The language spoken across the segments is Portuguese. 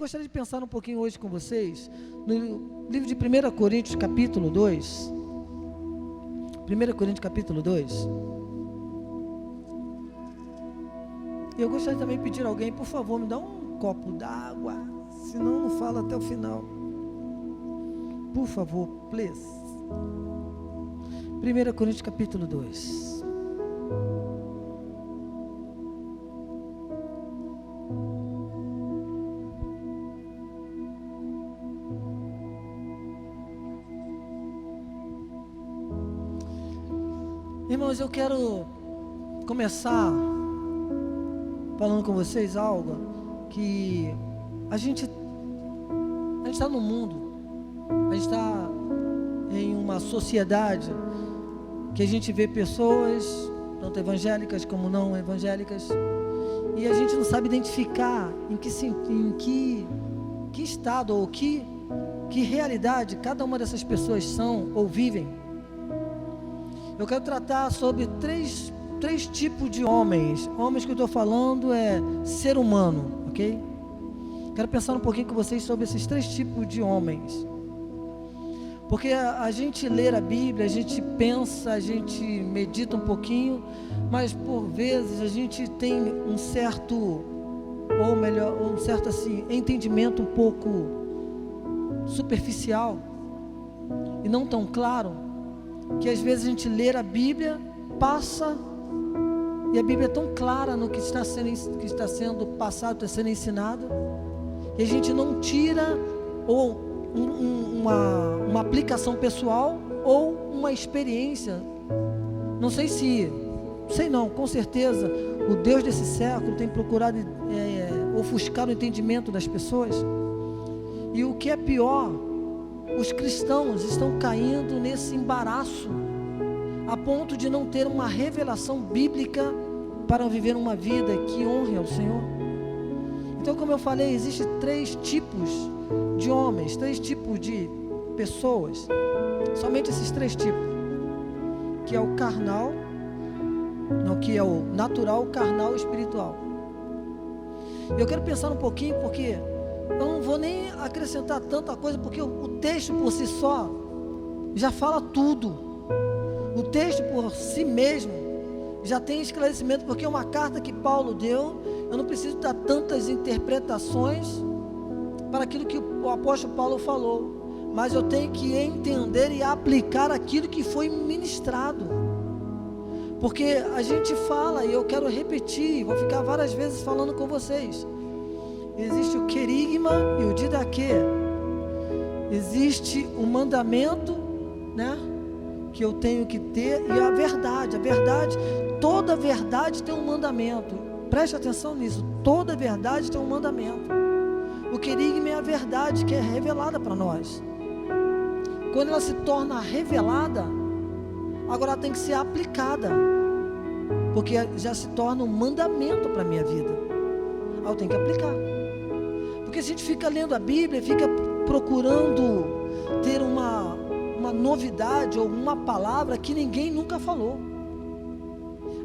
gostaria de pensar um pouquinho hoje com vocês no livro de 1 Coríntios capítulo 2. 1 Coríntios capítulo 2. Eu gostaria também de pedir a alguém, por favor, me dá um copo d'água, senão não fala até o final. Por favor, please. 1 Coríntios capítulo 2. Irmãos, eu quero começar falando com vocês algo que a gente está no mundo, a gente está em uma sociedade que a gente vê pessoas, tanto evangélicas como não evangélicas, e a gente não sabe identificar em que estado ou que realidade cada uma dessas pessoas são ou vivem. Eu quero tratar sobre três tipos de homens. Homens que eu estou falando é ser humano, ok? Quero pensar um pouquinho com vocês sobre esses três tipos de homens. Porque a gente lê a Bíblia, a gente pensa, a gente medita um pouquinho, mas por vezes a gente tem um certo, ou melhor, um certo assim, entendimento um pouco superficial e não tão claro, que às vezes a gente lê a Bíblia, passa, e a Bíblia é tão clara no que está sendo passado, está sendo ensinado, e a gente não tira ou uma aplicação pessoal ou uma experiência. Não sei não, com certeza o Deus desse século tem procurado ofuscar o entendimento das pessoas, e o que é pior, os cristãos estão caindo nesse embaraço, a ponto de não ter uma revelação bíblica para viver uma vida que honre ao Senhor. Então, como eu falei, existem três tipos de homens, três tipos de pessoas, somente esses três tipos, que é o carnal, não, que é o natural, o carnal e o espiritual. Eu quero pensar um pouquinho, porque eu não vou nem acrescentar tanta coisa, porque o texto por si só já fala tudo. O texto por si mesmo já tem esclarecimento, porque é uma carta que Paulo deu. Eu não preciso dar tantas interpretações para aquilo que o apóstolo Paulo falou, mas eu tenho que entender e aplicar aquilo que foi ministrado. Porque a gente fala, e eu quero repetir, vou ficar várias vezes falando com vocês. Existe o querigma e o didaquê. Existe o mandamento, né, que eu tenho que ter, e a verdade. Toda verdade tem um mandamento. Preste atenção nisso. Toda verdade tem um mandamento. O querigma é a verdade que é revelada para nós. Quando ela se torna revelada, agora ela tem que ser aplicada, porque já se torna um mandamento para a minha vida. Aí eu tenho que aplicar. Porque se a gente fica lendo a Bíblia, fica procurando ter uma novidade ou uma palavra que ninguém nunca falou.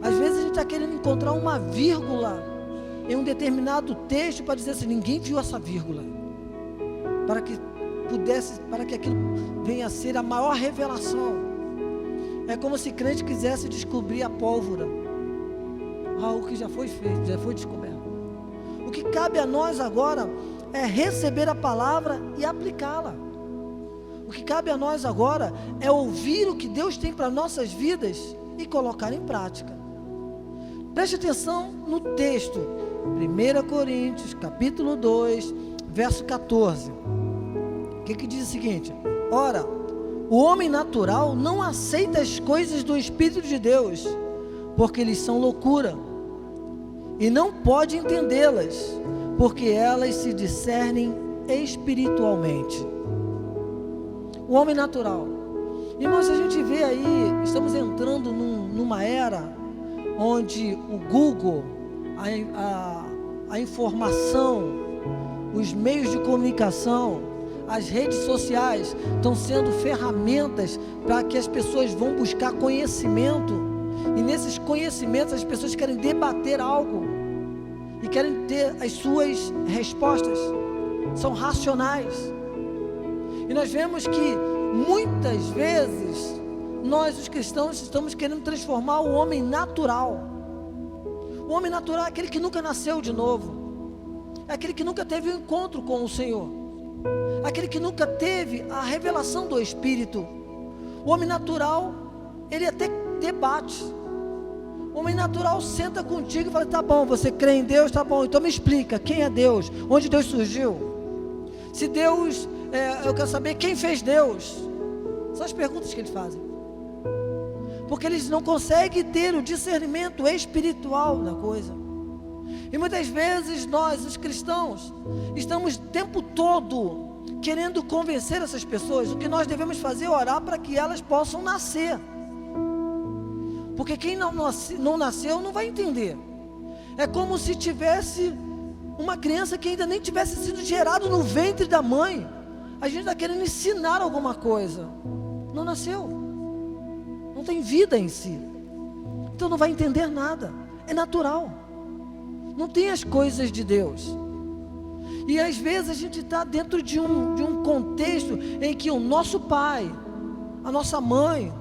Às vezes a gente está querendo encontrar uma vírgula em um determinado texto para dizer assim, ninguém viu essa vírgula, para que aquilo venha a ser a maior revelação. É como se crente quisesse descobrir a pólvora, algo que já foi feito, já foi descoberto. O que cabe a nós agora é receber a palavra e aplicá-la. O que cabe a nós agora é ouvir o que Deus tem para nossas vidas e colocar em prática. Preste atenção no texto, 1 Coríntios, capítulo 2, verso 14. O que diz o seguinte? Ora, o homem natural não aceita as coisas do Espírito de Deus, porque eles são loucura, e não pode entendê-las, porque elas se discernem espiritualmente. O homem natural. Irmãos, a gente vê aí, estamos entrando numa era onde o Google, a informação, os meios de comunicação, as redes sociais estão sendo ferramentas para que as pessoas vão buscar conhecimento, e nesses conhecimentos as pessoas querem debater algo e querem ter as suas respostas. são racionais. E nós vemos que muitas vezes nós, os cristãos, estamos querendo transformar o homem natural. O homem natural é aquele que nunca nasceu de novo, é aquele que nunca teve um encontro com o Senhor, aquele que nunca teve a revelação do Espírito. O homem natural, ele até debate. O homem natural senta contigo e fala: tá bom, você crê em Deus, tá bom, então me explica, quem é Deus? Onde Deus surgiu? Se Deus, eu quero saber quem fez Deus. São as perguntas que eles fazem, porque eles não conseguem ter o discernimento espiritual da coisa. E muitas vezes nós, os cristãos, estamos o tempo todo querendo convencer essas pessoas. O que nós devemos fazer é orar para que elas possam nascer, porque quem não nasceu não vai entender. É como se tivesse uma criança que ainda nem tivesse sido gerado no ventre da mãe. A gente está querendo ensinar alguma coisa, não nasceu, não tem vida em si, então não vai entender nada, é natural, não tem as coisas de Deus. E às vezes a gente está dentro de um contexto em que o nosso pai, a nossa mãe,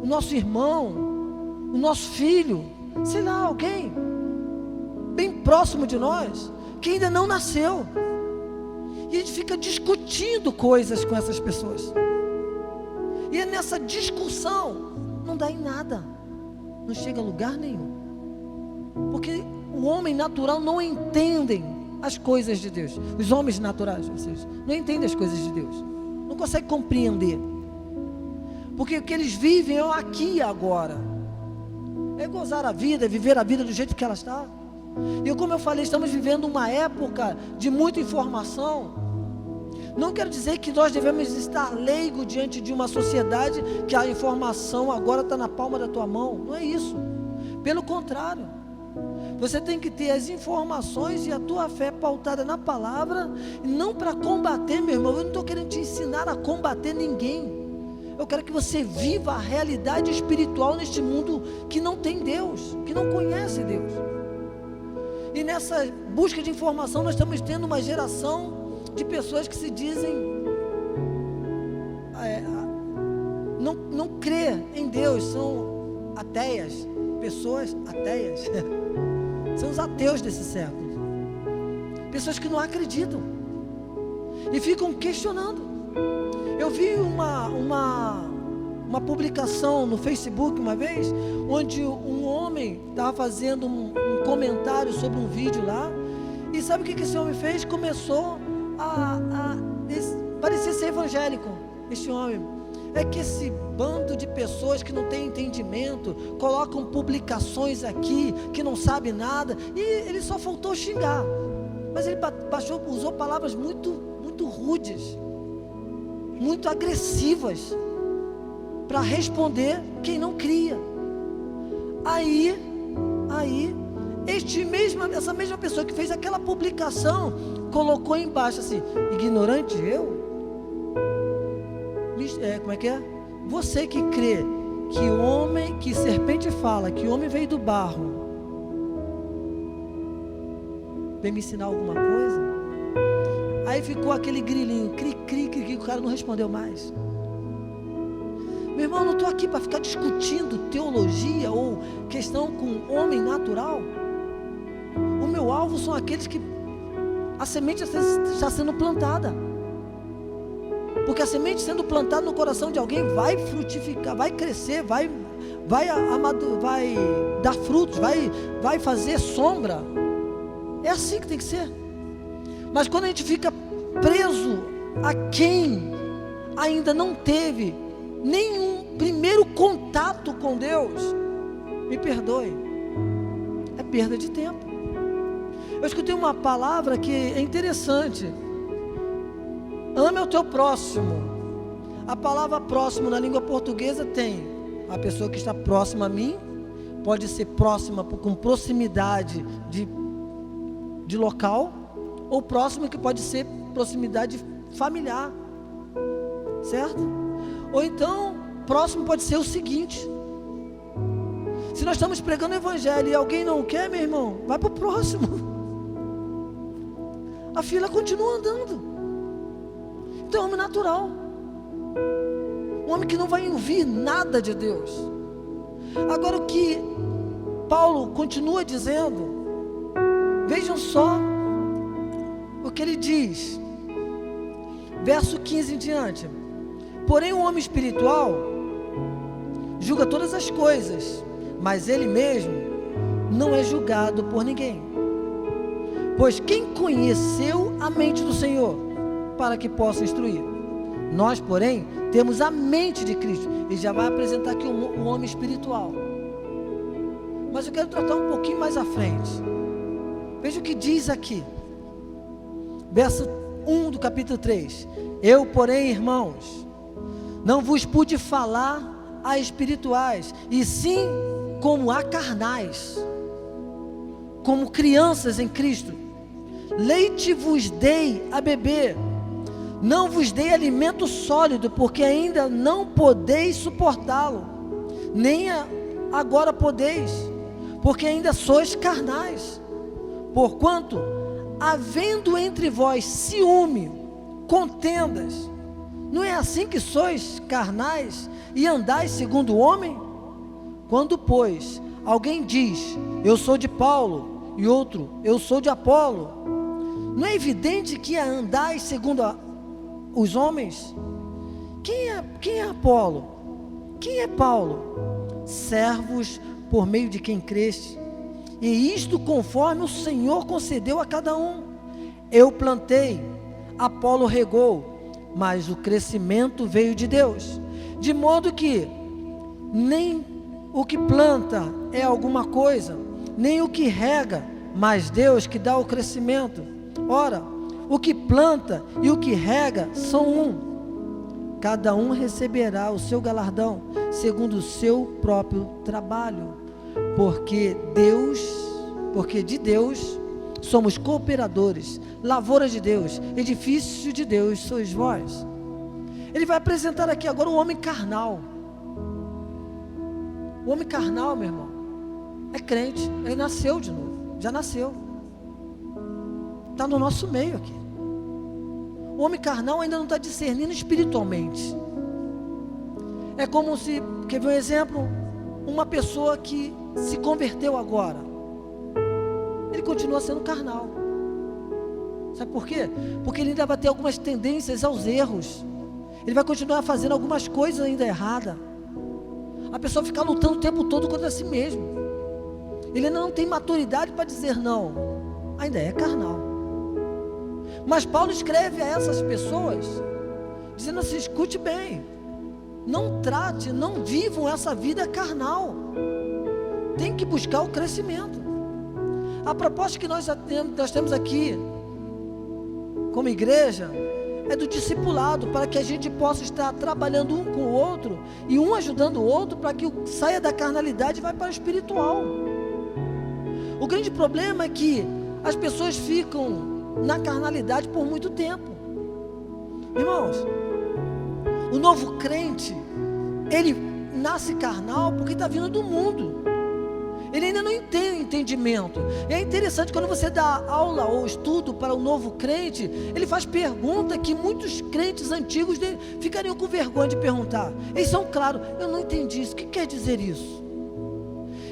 o nosso irmão, o nosso filho, sei lá, alguém bem próximo de nós, que ainda não nasceu, e a gente fica discutindo coisas com essas pessoas, e é nessa discussão, não dá em nada, não chega a lugar nenhum, porque o homem natural não entendem as coisas de Deus. Os homens naturais, vocês, não entendem as coisas de Deus, não conseguem compreender, porque o que eles vivem é o aqui e agora, é gozar a vida, é viver a vida do jeito que ela está. E como eu falei, estamos vivendo uma época de muita informação. Não quero dizer que nós devemos estar leigos diante de uma sociedade que a informação agora está na palma da tua mão. Não é isso. Pelo contrário, você tem que ter as informações e a tua fé pautada na palavra, e não para combater, meu irmão. Eu não estou querendo te ensinar a combater ninguém. Eu quero que você viva a realidade espiritual neste mundo que não tem Deus, que não conhece Deus. E nessa busca de informação, nós estamos tendo uma geração de pessoas que se dizem não crê em Deus, são ateias, pessoas ateias, são os ateus desse século, pessoas que não acreditam e ficam questionando. Eu vi uma publicação no Facebook uma vez, onde um homem estava fazendo um comentário sobre um vídeo lá, e sabe o que esse homem fez? Começou a parecer ser evangélico. Este homem, é que esse bando de pessoas que não tem entendimento, colocam publicações aqui, que não sabe nada, e ele só faltou xingar, mas ele usou palavras muito, muito rudes, muito agressivas, para responder quem não cria. Aí, essa mesma pessoa que fez aquela publicação, colocou embaixo assim: ignorante eu? Como é que é? Você que crê que serpente fala, que o homem veio do barro, vem me ensinar alguma coisa? Aí ficou aquele grilinho, cri, o cara não respondeu mais. Meu irmão, eu não estou aqui para ficar discutindo teologia ou questão com homem natural. O meu alvo são aqueles que a semente está sendo plantada, porque a semente sendo plantada no coração de alguém vai frutificar, vai crescer, vai dar frutos, vai fazer sombra. É assim que tem que ser. Mas quando a gente fica preso a quem ainda não teve nenhum primeiro contato com Deus, me perdoe, é perda de tempo. Eu escutei uma palavra que é interessante: ame o teu próximo. A palavra próximo na língua portuguesa tem a pessoa que está próxima a mim, pode ser próxima com proximidade de local, ou próximo que pode ser proximidade familiar, certo? Ou então, próximo pode ser o seguinte: se nós estamos pregando o evangelho e alguém não quer, meu irmão, vai para o próximo. A fila continua andando. Então é um homem natural. Um homem que não vai ouvir nada de Deus. Agora o que Paulo continua dizendo, vejam só o que ele diz, verso 15 em diante. Porém o homem espiritual julga todas as coisas, mas ele mesmo não é julgado por ninguém. Pois quem conheceu a mente do Senhor para que possa instruir? Nós, porém, temos a mente de Cristo. Ele já vai apresentar aqui o homem espiritual. Mas eu quero tratar um pouquinho mais à frente. Veja o que diz aqui. Verso 1 do capítulo 3. Eu, porém, irmãos, não vos pude falar a espirituais, e sim como a carnais, como crianças em Cristo. Leite vos dei a beber, não vos dei alimento sólido, porque ainda não podeis suportá-lo, nem agora podeis, porque ainda sois carnais. Porquanto, havendo entre vós ciúme, contendas, não é assim que sois carnais e andais segundo o homem? Quando, pois, alguém diz, eu sou de Paulo, e outro, eu sou de Apolo, não é evidente que andais segundo os homens? Quem é Apolo? Quem é Paulo? Servos por meio de quem creste, e isto conforme o Senhor concedeu a cada um. Eu plantei, Apolo regou, mas o crescimento veio de Deus, de modo que nem o que planta é alguma coisa, nem o que rega, mas Deus que dá o crescimento. Ora, o que planta e o que rega são um, cada um receberá o seu galardão, segundo o seu próprio trabalho, porque de Deus somos cooperadores, lavouras de Deus, edifício de Deus sois vós. Ele vai apresentar aqui agora o homem carnal. O homem carnal, meu irmão, é crente, ele nasceu de novo, já nasceu, está no nosso meio aqui. O homem carnal ainda não está discernindo espiritualmente. É como se, quer ver um exemplo? Uma pessoa que se converteu agora, ele continua sendo carnal. Sabe por quê? Porque ele ainda vai ter algumas tendências aos erros. Ele vai continuar fazendo algumas coisas ainda erradas. A pessoa fica lutando o tempo todo contra si mesmo. Ele ainda não tem maturidade para dizer não. Ainda é carnal. Mas Paulo escreve a essas pessoas, dizendo assim, escute bem, não trate, não vivam essa vida carnal. Tem que buscar o crescimento. A proposta que nós temos aqui, como igreja, é do discipulado, para que a gente possa estar trabalhando um com o outro, e um ajudando o outro, para que saia da carnalidade e vai para o espiritual. O grande problema é que as pessoas ficam na carnalidade por muito tempo. Irmãos, o novo crente, ele nasce carnal porque está vindo do mundo. Ele ainda não tem entendimento. E é interessante, quando você dá aula ou estudo para o novo crente, ele faz pergunta que muitos crentes antigos ficariam com vergonha de perguntar. Eles são claros, eu não entendi isso, o que quer dizer isso?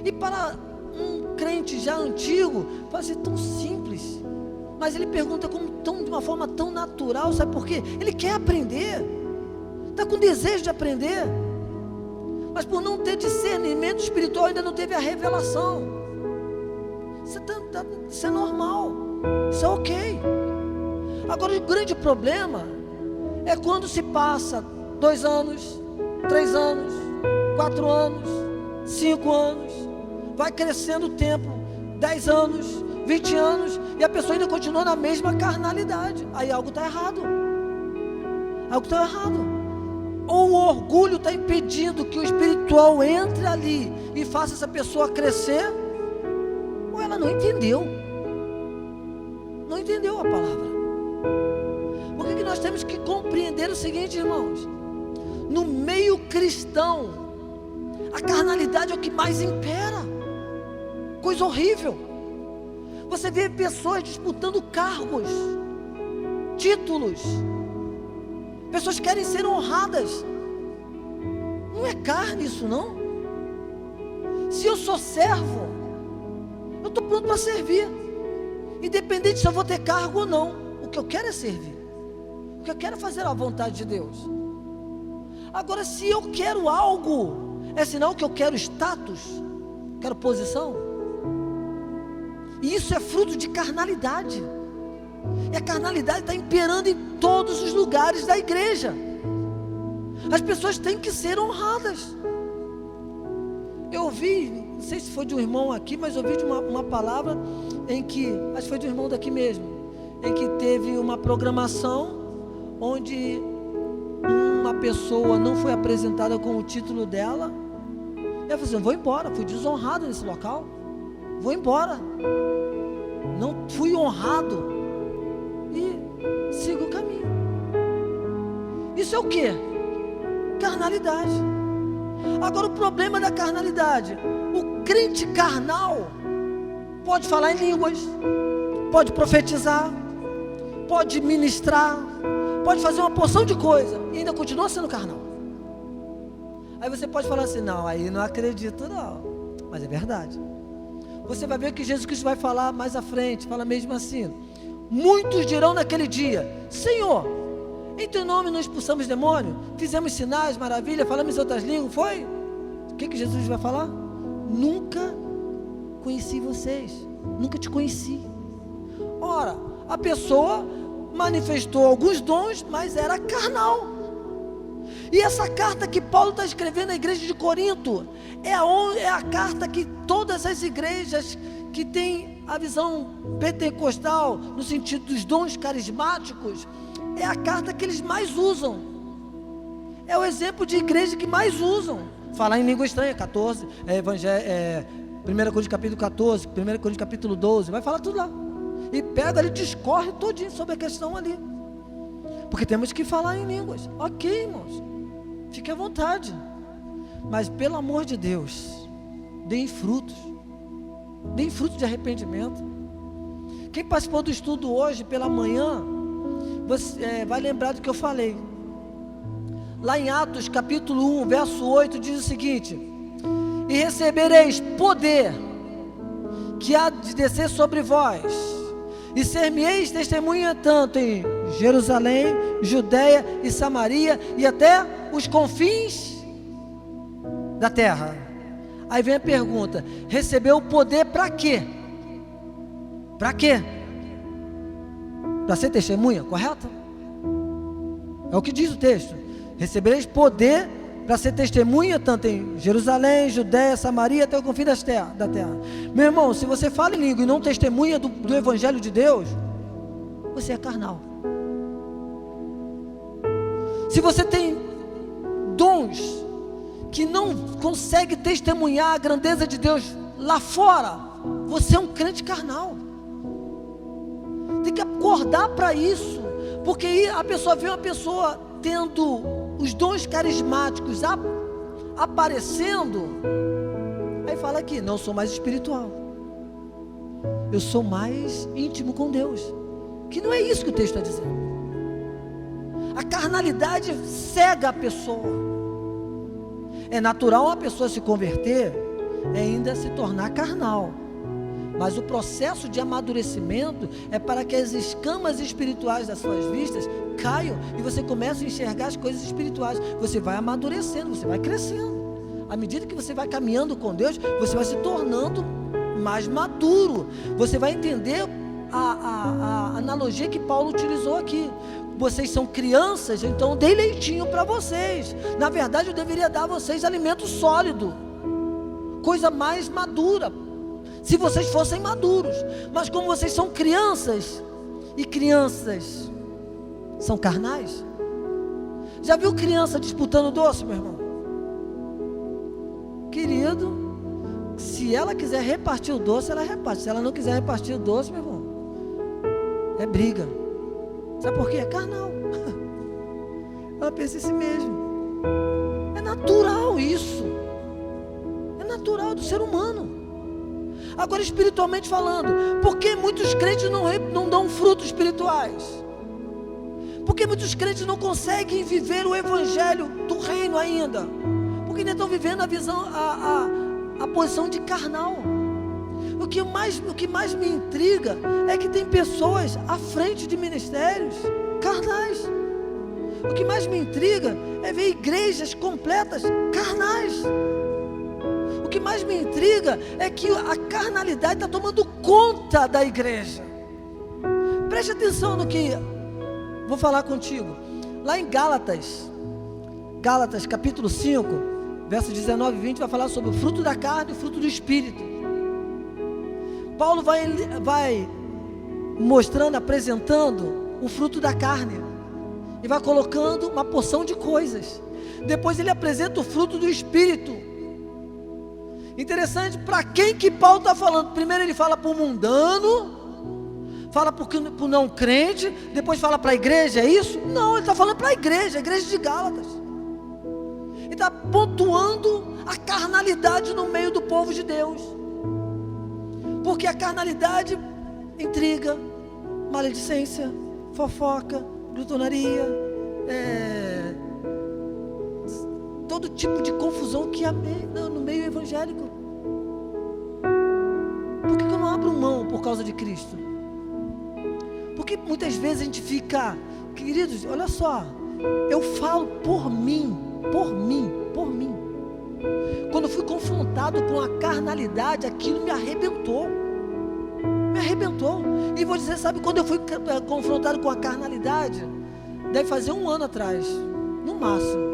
E para um crente já antigo, faz ser tão simples, mas ele pergunta de uma forma tão natural. Sabe por quê? Ele quer aprender, está com desejo de aprender, mas por não ter discernimento espiritual, ainda não teve a revelação. Isso é normal, isso é ok. Agora o grande problema é quando se passa 2 anos, 3 anos, 4 anos, 5 anos, vai crescendo o tempo, 10 anos, 20 anos, e a pessoa ainda continua na mesma carnalidade. Aí algo está errado. Algo está errado. Ou o orgulho está impedindo que o espiritual entre ali e faça essa pessoa crescer, ou ela não entendeu. Não entendeu a palavra. Por que nós temos que compreender o seguinte, irmãos? No meio cristão, a carnalidade é o que mais impera. Coisa horrível. Você vê pessoas disputando cargos, títulos, Pessoas querem ser honradas. Não é carne isso, não. Se eu sou servo, eu estou pronto para servir, independente se eu vou ter cargo ou não. O que eu quero é servir. O que eu quero é fazer a vontade de Deus. Agora, se eu quero algo, é sinal que eu quero status, quero posição. E isso é fruto de carnalidade. E a carnalidade está imperando em todos os lugares da igreja. As pessoas têm que ser honradas. Eu ouvi, não sei se foi de um irmão aqui, mas eu ouvi de uma palavra em que, acho que foi de um irmão daqui mesmo, em que teve uma programação onde uma pessoa não foi apresentada com o título dela. Eu falei assim, vou embora, fui desonrado nesse local, vou embora, não fui honrado e sigo o caminho. Isso é o que? Carnalidade. Agora, o problema da carnalidade, o crente carnal pode falar em línguas, pode profetizar, pode ministrar, pode fazer uma porção de coisa e ainda continua sendo carnal. Aí você pode falar assim, não, aí não acredito não, mas é verdade. Você vai ver que Jesus Cristo vai falar mais à frente, fala mesmo assim, muitos dirão naquele dia, Senhor, em teu nome não expulsamos demônio, fizemos sinais, maravilha, falamos em outras línguas, foi? O que Jesus vai falar? Nunca conheci vocês, nunca te conheci. Ora, a pessoa manifestou alguns dons, mas era carnal. E essa carta que Paulo está escrevendo à igreja de Corinto, é a carta que todas as igrejas que têm a visão pentecostal, no sentido dos dons carismáticos, é a carta que eles mais usam. É o exemplo de igreja que mais usam. Falar em língua estranha, 14, 1 Coríntios capítulo 14, 1 Coríntios capítulo 12, vai falar tudo lá. E pega ali, discorre todinho sobre a questão ali. Porque temos que falar em línguas. Ok, irmãos, fique à vontade. Mas pelo amor de Deus, deem frutos. Deem frutos de arrependimento. Quem participou do estudo hoje pela manhã, você vai lembrar do que eu falei. Lá em Atos capítulo 1, verso 8, diz o seguinte: e recebereis poder, que há de descer sobre vós, e ser-me-eis testemunha tanto em Jerusalém, Judeia e Samaria, e até os confins da terra. Aí vem a pergunta: recebeu o poder para quê? Para quê? Para ser testemunha, correto? É o que diz o texto. Recebereis poder para ser testemunha tanto em Jerusalém, Judeia, Samaria, até o confim da terra. Meu irmão, se você fala em língua e não testemunha do Evangelho de Deus, você é carnal. Se você tem dons que não consegue testemunhar a grandeza de Deus lá fora, você é um crente carnal. Tem que acordar para isso, porque aí a pessoa vê uma pessoa tendo os dons carismáticos aparecendo, aí fala que não sou mais espiritual, eu sou mais íntimo com Deus, que não é isso que o texto está dizendo. A carnalidade cega a pessoa. É natural uma pessoa se converter e ainda se tornar carnal, mas o processo de amadurecimento é para que as escamas espirituais das suas vistas caiam e você comece a enxergar as coisas espirituais. Você vai amadurecendo, você vai crescendo. À medida que você vai caminhando com Deus, você vai se tornando mais maduro. Você vai entender a analogia que Paulo utilizou aqui. Vocês são crianças, então dei leitinho para vocês. Na verdade, eu deveria dar a vocês alimento sólido, coisa mais madura, se vocês fossem maduros. Mas como vocês são crianças, e crianças são carnais. Já viu criança disputando doce, meu irmão? Querido, se ela quiser repartir o doce, ela reparte. Se ela não quiser repartir o doce, meu irmão, é briga. Sabe por quê? É carnal. Ela pensa em si mesmo. É natural isso. É natural do ser humano. Agora, espiritualmente falando, por que muitos crentes não dão frutos espirituais? Porque muitos crentes não conseguem viver o evangelho do reino ainda, porque ainda estão vivendo a visão, a posição de carnal. O que mais me intriga é que tem pessoas à frente de ministérios carnais. O que mais me intriga é ver igrejas completas carnais. O que mais me intriga é que a carnalidade está tomando conta da igreja. Preste atenção no que vou falar contigo. Lá em Gálatas capítulo 5, versos 19 e 20, vai falar sobre o fruto da carne e o fruto do Espírito. Paulo vai mostrando, apresentando o fruto da carne, e vai colocando uma porção de coisas. Depois ele apresenta o fruto do Espírito. Interessante, para quem que Paulo está falando? Primeiro ele fala para o mundano, fala para o não crente, depois fala para a igreja, é isso? Não, ele está falando para a igreja de Gálatas. Ele está pontuando a carnalidade no meio do povo de Deus. Porque a carnalidade intriga, maledicência, fofoca, glutonaria, todo tipo de confusão que há no meio evangélico. Por que eu não abro mão por causa de Cristo? Porque muitas vezes a gente fica, queridos, olha só, eu falo por mim. Quando eu fui confrontado com a carnalidade, aquilo me arrebentou. E vou dizer, sabe, quando eu fui confrontado com a carnalidade, deve fazer 1 ano atrás, no máximo.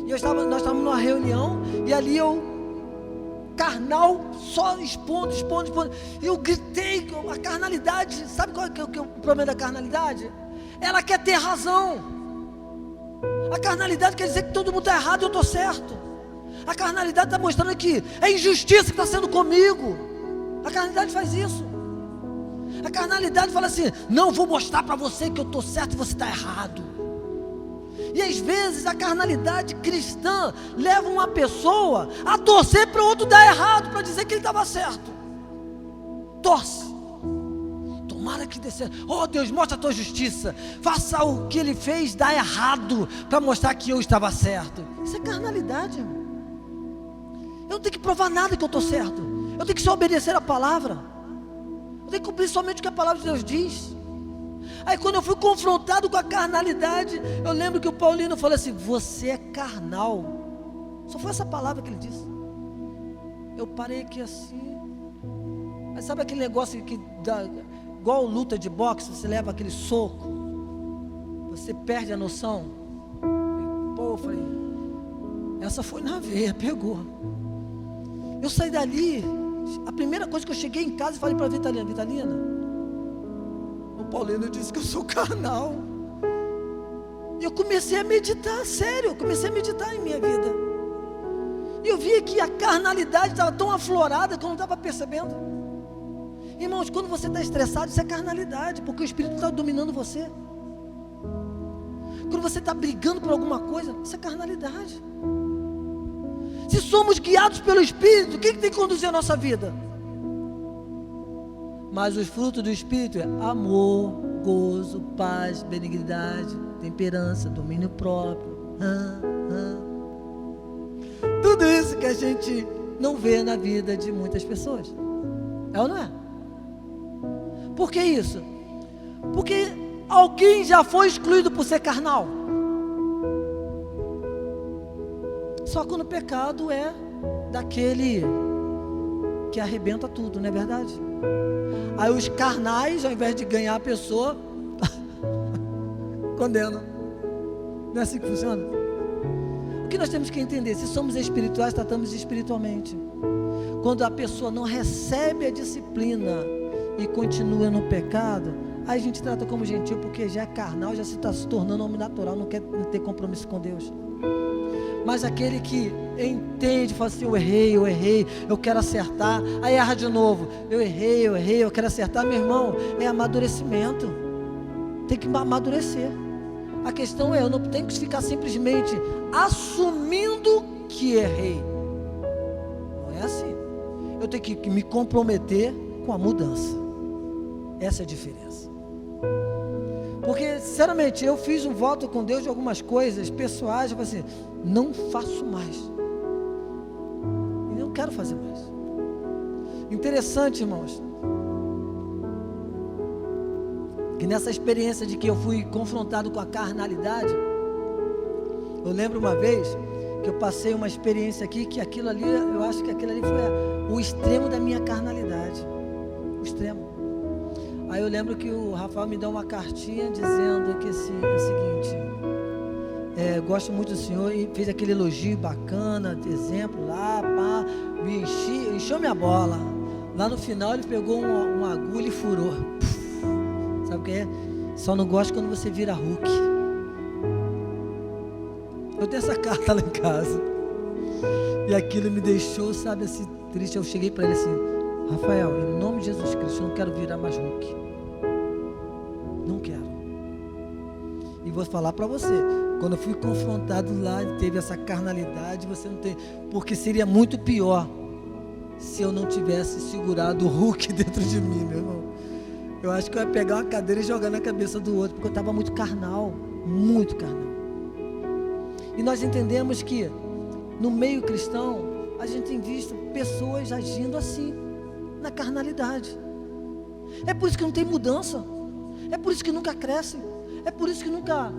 E nós estávamos numa reunião, e ali carnal, só expondo, e eu gritei, a carnalidade, sabe qual é o problema da carnalidade? Ela quer ter razão. A carnalidade quer dizer que todo mundo está errado e eu estou certo. A carnalidade está mostrando que é injustiça que está sendo comigo. A carnalidade faz isso. A carnalidade fala assim: não, vou mostrar para você que eu estou certo e você está errado. E às vezes a carnalidade cristã leva uma pessoa a torcer para o outro dar errado, para dizer que ele estava certo. Torce. Tomara que dê certo. Oh Deus, mostra a tua justiça. Faça o que ele fez dar errado, para mostrar que eu estava certo. Isso é carnalidade, irmão. Eu não tenho que provar nada que eu estou certo. Eu tenho que só obedecer a palavra. Eu tenho que cumprir somente o que a palavra de Deus diz. Aí quando eu fui confrontado com a carnalidade, eu lembro que o Paulino falou assim: você é carnal. Só foi essa palavra que ele disse. Eu parei aqui assim. Mas sabe aquele negócio que dá, igual luta de boxe, você leva aquele soco, você perde a noção. Pô, eu falei, essa foi na veia, pegou. Eu saí dali, a primeira coisa que eu cheguei em casa e falei para a Vitalina, o Paulino disse que eu sou carnal. E eu comecei a meditar, sério, eu comecei a meditar em minha vida. E eu via que a carnalidade estava tão aflorada que eu não estava percebendo. Irmãos, quando você está estressado, isso é carnalidade, porque o Espírito está dominando você. Quando você está brigando por alguma coisa, isso é carnalidade. Se somos guiados pelo Espírito, o que tem que conduzir a nossa vida? Mas os frutos do Espírito é amor, gozo, paz, benignidade, temperança, domínio próprio. Tudo isso que a gente não vê na vida de muitas pessoas. É ou não é? Por que isso? Porque alguém já foi excluído por ser carnal. Só quando o pecado é daquele que arrebenta tudo, não é verdade? Aí os carnais, ao invés de ganhar a pessoa, condenam. Não é assim que funciona? O que nós temos que entender? Se somos espirituais, tratamos espiritualmente. Quando a pessoa não recebe a disciplina e continua no pecado, aí a gente trata como gentil, porque já é carnal, já se está se tornando homem natural, não quer ter compromisso com Deus. Mas aquele que entende, fala assim: eu errei, eu quero acertar, aí erra de novo, eu errei, eu quero acertar. Meu irmão, é amadurecimento, tem que amadurecer. A questão é, eu não tenho que ficar simplesmente assumindo que errei. Não é assim. Eu tenho que me comprometer com a mudança. Essa é a diferença. Porque, sinceramente, eu fiz um voto com Deus de algumas coisas pessoais, eu falei assim, não faço mais. E não quero fazer mais. Interessante, irmãos, que nessa experiência de que eu fui confrontado com a carnalidade, eu lembro uma vez que eu passei uma experiência aqui, que aquilo ali, eu acho que aquilo ali foi o extremo da minha carnalidade. O extremo. Aí eu lembro que o Rafael me deu uma cartinha dizendo que assim, é o seguinte, gosto muito do senhor, e fez aquele elogio bacana, de exemplo lá, pá, me encheu minha bola. Lá no final ele pegou uma agulha e furou. Sabe o que é? Só não gosto quando você vira Hulk. Eu tenho essa carta lá em casa. E aquilo me deixou, sabe, assim, triste. Eu cheguei para ele assim, Rafael, em nome de Jesus Cristo, eu não quero virar mais Hulk. Não quero. E vou falar para você, quando eu fui confrontado lá, teve essa carnalidade, você não tem, porque seria muito pior se eu não tivesse segurado o Hulk dentro de mim, meu irmão. Eu acho que eu ia pegar uma cadeira e jogar na cabeça do outro, porque eu estava muito carnal, muito carnal. E nós entendemos que no meio cristão a gente tem visto pessoas agindo assim, na carnalidade. É por isso que não tem mudança, é por isso que nunca crescem, é por isso que nunca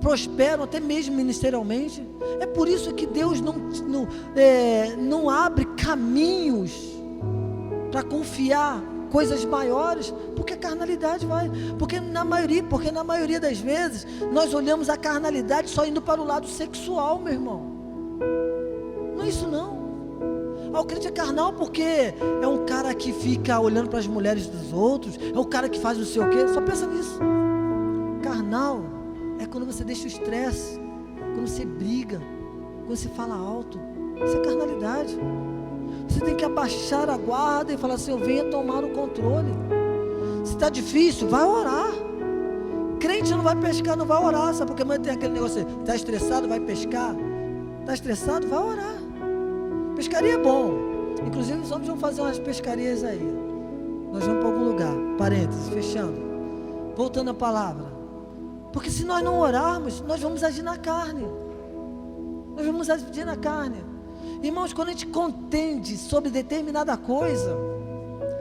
prosperam, até mesmo ministerialmente. É por isso que Deus não abre caminhos para confiar coisas maiores, porque a carnalidade vai, porque na maioria das vezes nós olhamos a carnalidade só indo para o lado sexual, meu irmão. Não é isso não. O crente é carnal porque é um cara que fica olhando para as mulheres dos outros, é um cara que faz não sei o quê, só pensa nisso. Carnal é quando você deixa o estresse, quando você briga, quando você fala alto. Isso é carnalidade. Você tem que abaixar a guarda e falar assim, eu venho tomar o controle. Se está difícil, vai orar. Crente não vai pescar, não vai orar. Sabe porque amanhã tem aquele negócio, está estressado, vai pescar. Está estressado, vai orar. Pescaria é bom. Inclusive os homens vão fazer umas pescarias aí. Nós vamos para algum lugar. Parênteses, fechando. Voltando à palavra. Porque se nós não orarmos, nós vamos agir na carne. Nós vamos agir na carne. Irmãos, quando a gente contende sobre determinada coisa,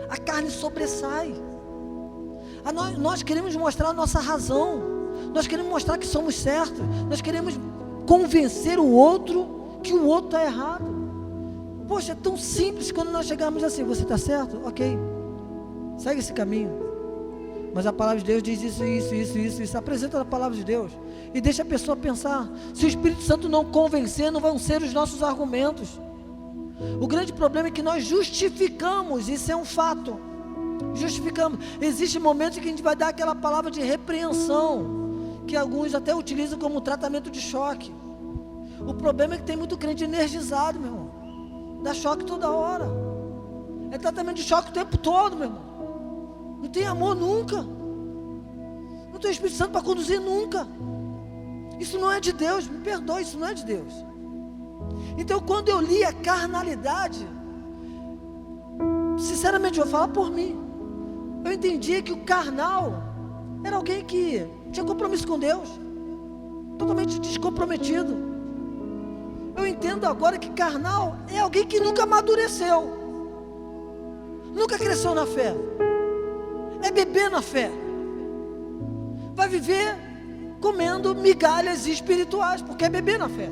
a carne sobressai. Nós queremos mostrar a nossa razão. Nós queremos mostrar que somos certos. Nós queremos convencer o outro que o outro está errado. Poxa, é tão simples quando nós chegarmos assim, você está certo? Ok, segue esse caminho. Mas a palavra de Deus diz isso. Apresenta a palavra de Deus e deixa a pessoa pensar. Se o Espírito Santo não convencer, não vão ser os nossos argumentos. O grande problema é que nós justificamos, isso é um fato. Justificamos. Existem momentos em que a gente vai dar aquela palavra de repreensão, que alguns até utilizam como tratamento de choque. O problema é que tem muito crente energizado, meu irmão. Dá choque toda hora. É tratamento de choque o tempo todo, meu irmão. Não tem amor nunca. Não tem Espírito Santo para conduzir nunca. Isso não é de Deus, me perdoe, isso não é de Deus. Então quando eu li a carnalidade, sinceramente eu vou falar por mim, eu entendi que o carnal era alguém que tinha compromisso com Deus, totalmente descomprometido. Eu entendo agora que carnal é alguém que nunca amadureceu, nunca cresceu na fé. É beber na fé. Vai viver comendo migalhas espirituais, porque é beber na fé.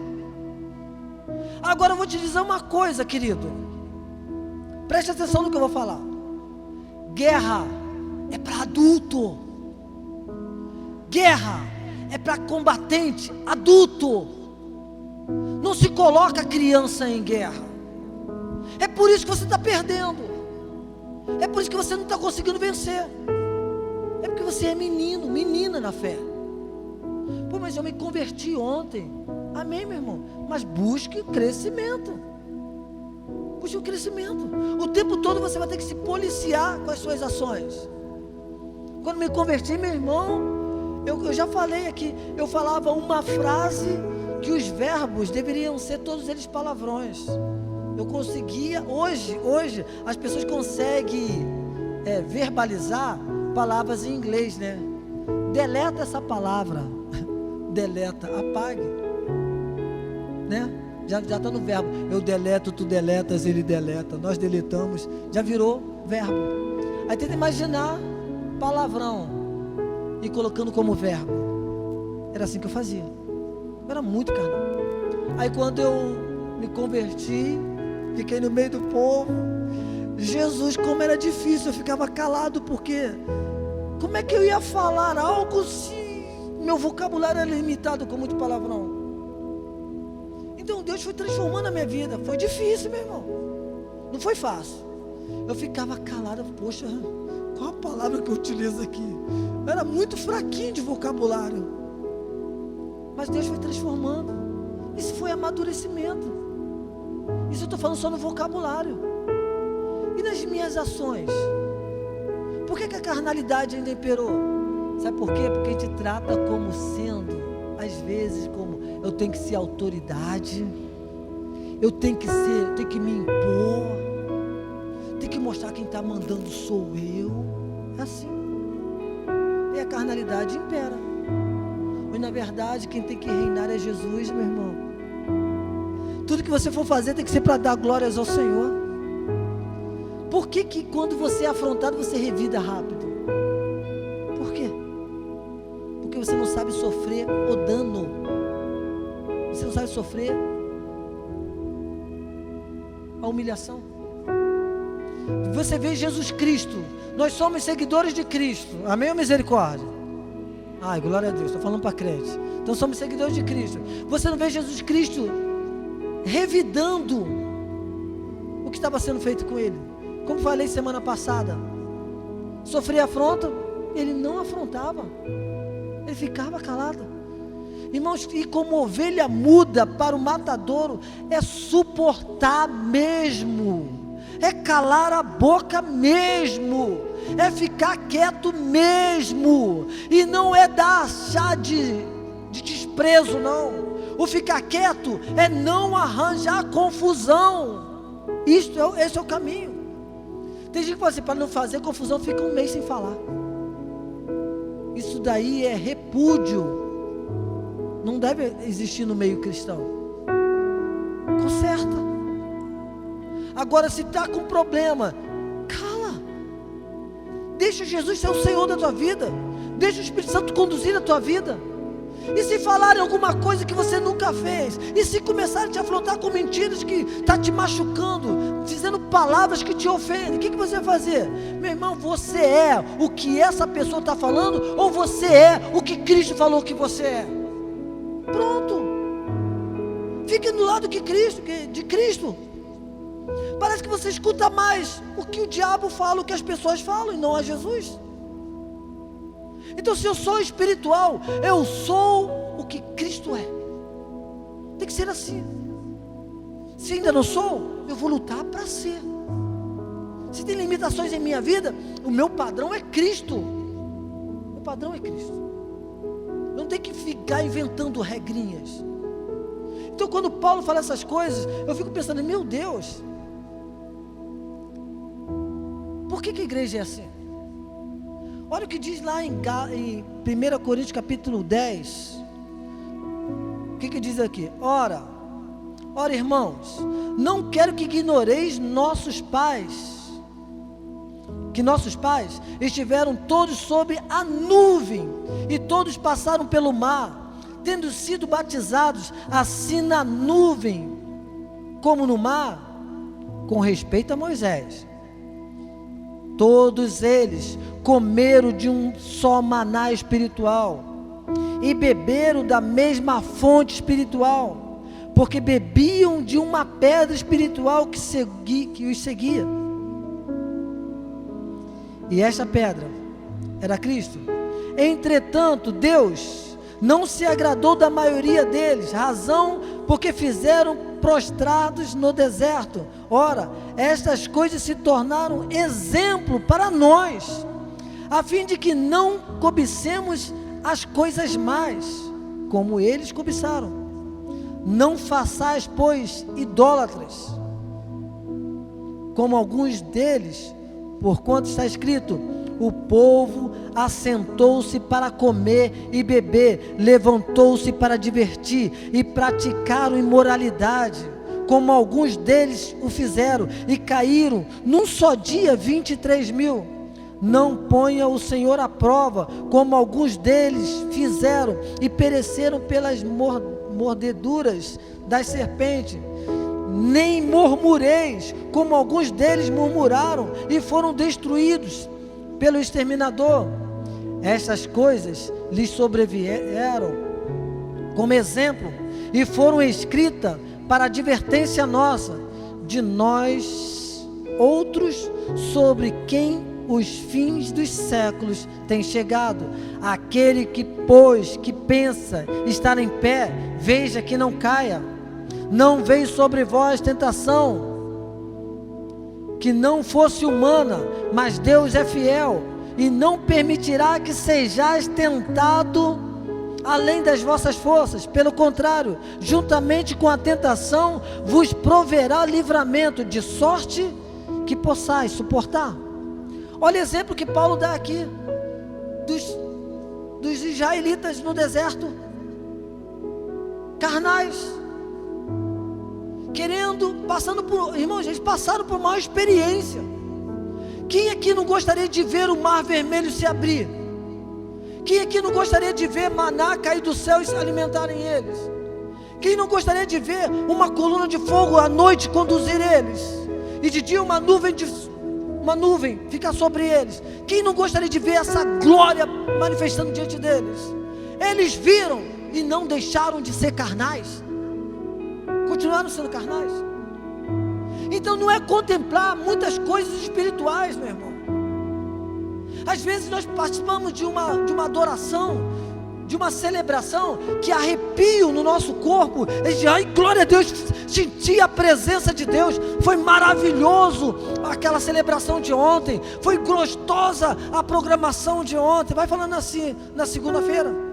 Agora eu vou te dizer uma coisa, querido. Preste atenção no que eu vou falar. Guerra é para adulto. Guerra é para combatente adulto. Não se coloca criança em guerra. É por isso que você está perdendo. É por isso que você não está conseguindo vencer. É porque você é menino, menina na fé. Pô, mas eu me converti ontem. Amém, meu irmão? Mas busque crescimento. Busque o crescimento. O tempo todo você vai ter que se policiar com as suas ações. Quando me converti, meu irmão, eu já falei aqui, eu falava uma frase que os verbos deveriam ser todos eles palavrões. Eu conseguia, hoje as pessoas conseguem verbalizar palavras em inglês, né? deleta essa palavra, deleta, apague, né? Já está no verbo, eu deleto, tu deletas, ele deleta, nós deletamos, já virou verbo. Aí tenta imaginar palavrão e colocando como verbo. Era assim que eu fazia, eu era muito carnal. Aí quando eu me converti, fiquei no meio do povo, Jesus, como era difícil, eu ficava calado, porque como é que eu ia falar algo se meu vocabulário era limitado com muito palavrão? Então Deus foi transformando a minha vida. Foi difícil, meu irmão, não foi fácil. Eu ficava calado, poxa, qual a palavra que eu utilizo aqui? Eu era muito fraquinho de vocabulário, mas Deus foi transformando. Isso foi amadurecimento. Isso eu estou falando só no vocabulário. E nas minhas ações? Por que a carnalidade ainda imperou? Sabe por quê? Porque a gente trata como sendo, às vezes, como eu tenho que ser autoridade, eu tenho que me impor, tenho que mostrar quem está mandando sou eu. É assim. E a carnalidade impera. Mas na verdade quem tem que reinar é Jesus, meu irmão. Tudo que você for fazer tem que ser para dar glórias ao Senhor. Por que quando você é afrontado você revida rápido? Por quê? Porque você não sabe sofrer o dano. Você não sabe sofrer a humilhação. Você vê Jesus Cristo. Nós somos seguidores de Cristo. Amém ou misericórdia? Ai, glória a Deus, estou falando para crente. Então somos seguidores de Cristo. Você não vê Jesus Cristo revidando o que estava sendo feito com ele. Como falei semana passada, sofria afronta, ele não afrontava, ele ficava calado. Irmãos, e como ovelha muda para o matadouro, é suportar mesmo, é calar a boca mesmo, é ficar quieto mesmo, e não é dar chá de desprezo, não. O ficar quieto é não arranjar confusão. Esse é o caminho. Tem gente que fala assim, para não fazer confusão, fica um mês sem falar. Isso daí é repúdio. Não deve existir no meio cristão. Conserta. Agora, se está com problema, cala. Deixa Jesus ser o Senhor da tua vida. Deixa o Espírito Santo conduzir a tua vida. E se falarem alguma coisa que você nunca fez, e se começarem a te afrontar com mentiras que está te machucando, dizendo palavras que te ofendem, o que você vai fazer? Meu irmão, você é o que essa pessoa está falando, ou você é o que Cristo falou que você é? Pronto. Fique do lado de Cristo. Parece que você escuta mais o que o diabo fala, o que as pessoas falam, e não a Jesus. Então, se eu sou espiritual, eu sou o que Cristo é. Tem que ser assim. Se ainda não sou, eu vou lutar para ser. Se tem limitações em minha vida, o meu padrão é Cristo. O padrão é Cristo. Eu não tenho que ficar inventando regrinhas. Então, quando Paulo fala essas coisas, eu fico pensando, meu Deus, por que a igreja é assim? Olha o que diz lá em 1 Coríntios capítulo 10. O que diz aqui? Ora, irmãos, não quero que ignoreis nossos pais, que nossos pais estiveram todos sob a nuvem, e todos passaram pelo mar, tendo sido batizados, assim na nuvem, como no mar, com respeito a Moisés. Todos eles comeram de um só maná espiritual e beberam da mesma fonte espiritual, porque bebiam de uma pedra espiritual que os seguia. E esta pedra era Cristo. Entretanto, Deus não se agradou da maioria deles, razão porque fizeram prostrados no deserto. Ora, estas coisas se tornaram exemplo para nós, a fim de que não cobicemos as coisas más, como eles cobiçaram. Não façais, pois, idólatras, como alguns deles, porquanto está escrito: o povo assentou-se para comer e beber, levantou-se para divertir e praticaram imoralidade, como alguns deles o fizeram, e caíram num só dia 23.000. Não ponha o Senhor à prova, como alguns deles fizeram, e pereceram pelas mordeduras das serpentes. Nem murmureis, como alguns deles murmuraram, e foram destruídos pelo exterminador. Estas coisas lhes sobrevieram como exemplo, e foram escritas para advertência nossa, de nós outros, sobre quem os fins dos séculos têm chegado. Aquele que, pois, que pensa estar em pé, veja que não caia. Não veio sobre vós tentação que não fosse humana, mas Deus é fiel, e não permitirá que sejais tentado além das vossas forças. Pelo contrário, juntamente com a tentação, vos proverá livramento, de sorte que possais suportar. Olha o exemplo que Paulo dá aqui, dos israelitas no deserto, carnais, passando por, irmãos, eles passaram por uma experiência. Quem aqui não gostaria de ver o mar vermelho se abrir? Quem aqui não gostaria de ver maná cair do céu e se alimentarem eles? Quem não gostaria de ver uma coluna de fogo à noite conduzir eles, e de dia uma nuvem ficar sobre eles? Quem não gostaria de ver essa glória manifestando diante deles? Eles viram e não deixaram de ser carnais, continuaram sendo carnais. Então não é contemplar muitas coisas espirituais, meu irmão. Às vezes nós participamos de uma adoração, de uma celebração, que arrepio no nosso corpo. A gente, ai, glória a Deus, senti a presença de Deus, foi maravilhoso aquela celebração de ontem, foi gostosa a programação de ontem, vai falando assim na segunda-feira.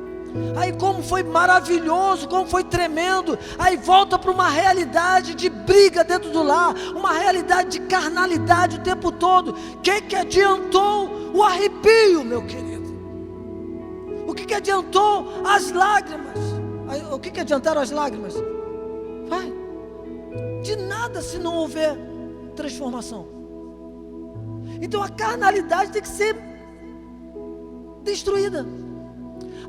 Aí como foi maravilhoso, como foi tremendo. Aí volta para uma realidade de briga dentro do lar, uma realidade de carnalidade o tempo todo. Que adiantou o arrepio, meu querido? O que adiantou as lágrimas? O que adiantaram as lágrimas? Vai, de nada se não houver transformação. Então a carnalidade tem que ser destruída.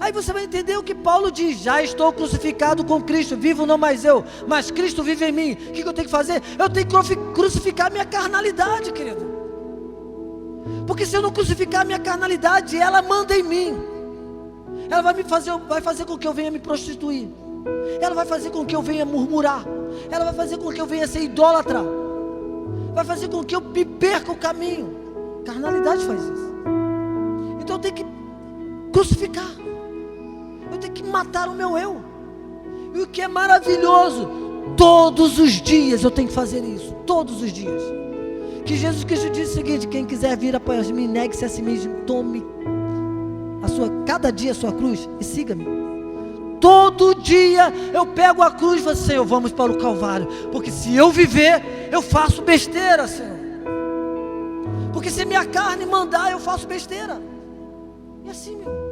Aí você vai entender o que Paulo diz: já estou crucificado com Cristo, vivo não mais eu, mas Cristo vive em mim. O que eu tenho que fazer? Eu tenho que crucificar a minha carnalidade, querido. Porque se eu não crucificar a minha carnalidade, ela manda em mim. Ela vai fazer com que eu venha me prostituir. Ela vai fazer com que eu venha murmurar. Ela vai fazer com que eu venha ser idólatra. Vai fazer com que eu me perca o caminho. Carnalidade faz isso. Então eu tenho que crucificar. Eu tenho que matar o meu eu. E o que é maravilhoso, todos os dias eu tenho que fazer isso. Todos os dias. Que Jesus Cristo disse o seguinte: quem quiser vir após mim, negue-se a si mesmo, tome cada dia a sua cruz e siga-me. Todo dia eu pego a cruz e falo: Senhor, vamos para o Calvário, porque se eu viver, eu faço besteira, Senhor. Porque se minha carne mandar, eu faço besteira. E assim, meu,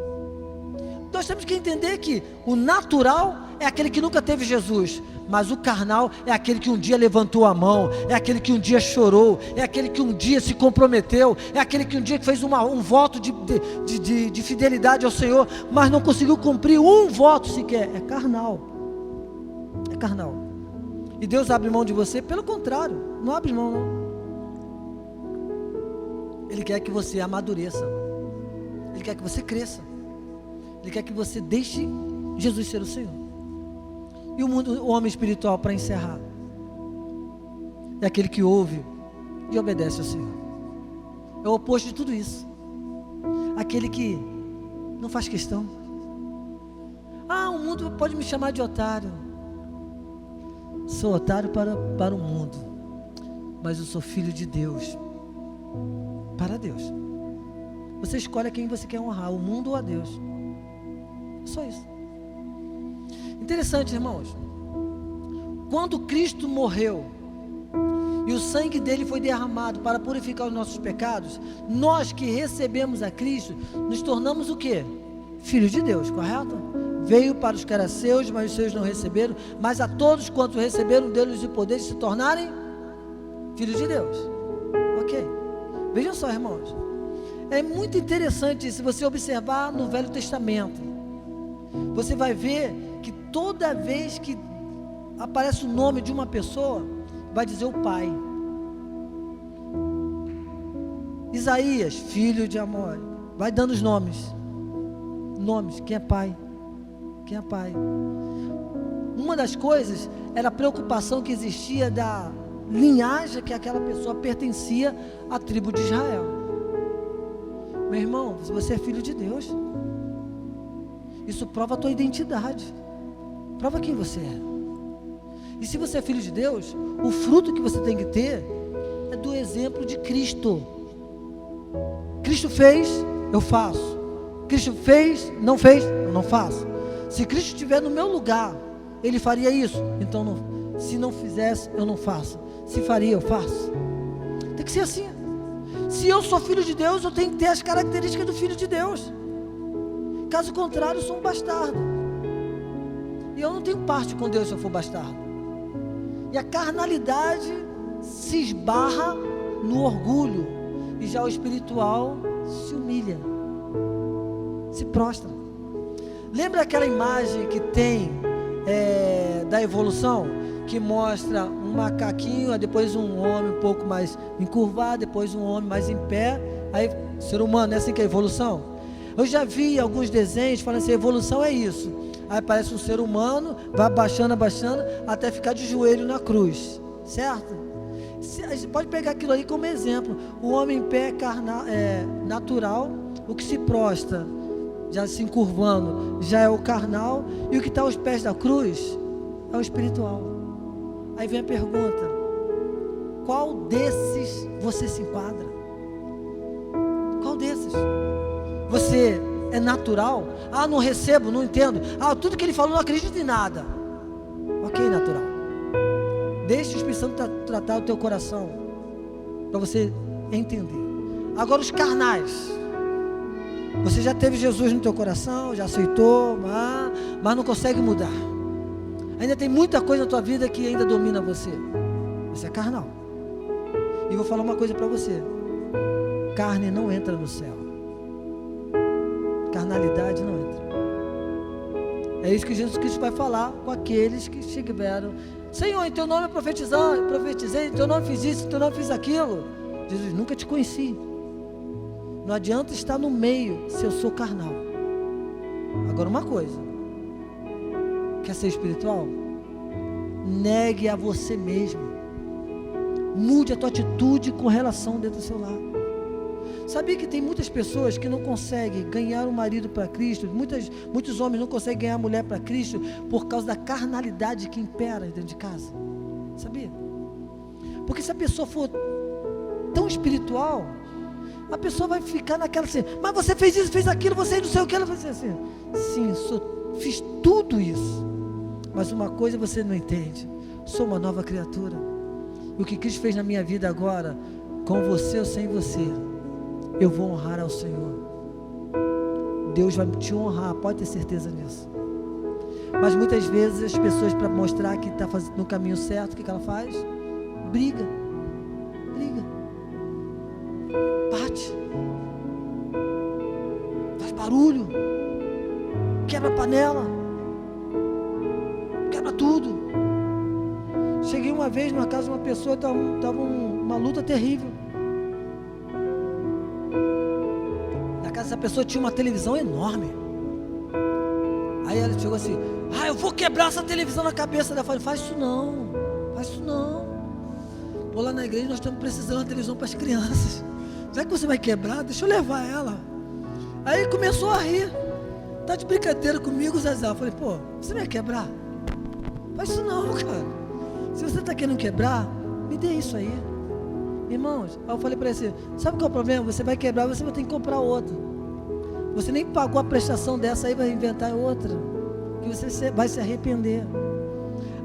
nós temos que entender que o natural é aquele que nunca teve Jesus, mas o carnal é aquele que um dia levantou a mão, é aquele que um dia chorou, é aquele que um dia se comprometeu, é aquele que um dia fez um voto de fidelidade ao Senhor, mas não conseguiu cumprir um voto sequer. É carnal. É carnal. E Deus abre mão de você? Pelo contrário, não abre mão não. Ele quer que você amadureça. Ele quer que você cresça. Ele quer que você deixe Jesus ser o Senhor. E o homem espiritual, para encerrar, é aquele que ouve e obedece ao Senhor. É o oposto de tudo isso. Aquele que não faz questão. O mundo pode me chamar de otário. Sou otário para o mundo, mas eu sou filho de Deus, para Deus. Você escolhe a quem você quer honrar, o mundo ou a Deus. Só isso. Interessante, irmãos. Quando Cristo morreu e o sangue dele foi derramado para purificar os nossos pecados, nós que recebemos a Cristo, nos tornamos o quê? Filhos de Deus, correto? Veio para os que eram seus, mas os seus não receberam, mas a todos quantos receberam, deu-lhes o poder de se tornarem filhos de Deus. Ok? Vejam só, irmãos, é muito interessante, se você observar no Velho Testamento, você vai ver que toda vez que aparece o nome de uma pessoa, vai dizer o pai. Isaías, filho de Amós, vai dando os nomes, quem é pai, quem é pai. Uma das coisas era a preocupação que existia da linhagem que aquela pessoa pertencia à tribo de Israel. Meu irmão, se você é filho de Deus, isso prova a tua identidade, prova quem você é. E se você é filho de Deus, o fruto que você tem que ter é do exemplo de Cristo. Cristo fez, eu faço. Cristo fez, não fez, eu não faço. Se Cristo estiver no meu lugar, Ele faria isso, então não. Se não fizesse, eu não faço. Se faria, eu faço. Tem que ser assim. Se eu sou filho de Deus, eu tenho que ter as características do filho de Deus. Caso contrário, eu sou um bastardo. E eu não tenho parte com Deus se eu for bastardo. E a carnalidade se esbarra no orgulho. E já o espiritual se humilha, se prostra. Lembra aquela imagem que tem da evolução? Que mostra um macaquinho, depois um homem um pouco mais encurvado, depois um homem mais em pé. Aí, ser humano, é assim que é a evolução? Eu já vi alguns desenhos falando assim, a evolução é isso. Aí aparece um ser humano, vai abaixando, até ficar de joelho na cruz, certo? A gente pode pegar aquilo aí como exemplo. O homem em pé é natural, o que se prostra, já se encurvando, já é o carnal, e o que está aos pés da cruz é o espiritual. Aí vem a pergunta, qual desses você se enquadra? Qual desses? Você é natural? Ah, não recebo, não entendo. Ah, tudo que ele falou não acredito em nada. Ok, natural. Deixe o Espírito Santo tratar o teu coração, para você entender. Agora os carnais, você já teve Jesus no teu coração, já aceitou, mas não consegue mudar. Ainda tem muita coisa na tua vida que ainda domina você. Você é carnal. E vou falar uma coisa para você: carne não entra no céu. Carnalidade não entra. É isso que Jesus Cristo vai falar com aqueles que estiveram. Senhor, em teu nome eu profetizei, em teu nome fiz isso, em teu nome fiz aquilo. Jesus, nunca te conheci. Não adianta estar no meio se eu sou carnal. Agora uma coisa, quer ser espiritual? Negue a você mesmo. Mude a tua atitude com relação dentro do seu lar. Sabia que tem muitas pessoas que não conseguem ganhar um marido para Cristo, muitos homens não conseguem ganhar a mulher para Cristo por causa da carnalidade que impera dentro de casa? Sabia? Porque se a pessoa for tão espiritual, a pessoa vai ficar naquela assim, mas você fez isso, fez aquilo, você não sei o que, ela vai dizer assim, sim, fiz tudo isso, mas uma coisa você não entende, sou uma nova criatura, e o que Cristo fez na minha vida agora, com você ou sem você, eu vou honrar ao Senhor. Deus vai te honrar, pode ter certeza nisso. Mas muitas vezes as pessoas, para mostrar que está no caminho certo, o que ela faz? Briga, bate, faz barulho, quebra a panela, quebra tudo. Cheguei uma vez numa casa de uma pessoa, estava uma luta terrível. Na casa dessa pessoa tinha uma televisão enorme. Aí ela chegou assim, eu vou quebrar essa televisão na cabeça dela. Eu falei, faz isso não. Pô, lá na igreja nós estamos precisando de uma televisão para as crianças. Já que você vai quebrar, deixa eu levar ela. Aí ele começou a rir. Tá de brincadeira comigo, Zezé? Eu falei, pô, você vai quebrar? Faz isso não, cara. Se você está querendo quebrar, me dê isso aí. Irmãos, aí eu falei para ele assim, sabe qual é o problema? Você vai quebrar, você vai ter que comprar outra. Você nem pagou a prestação dessa aí, vai inventar outra, que você vai se arrepender.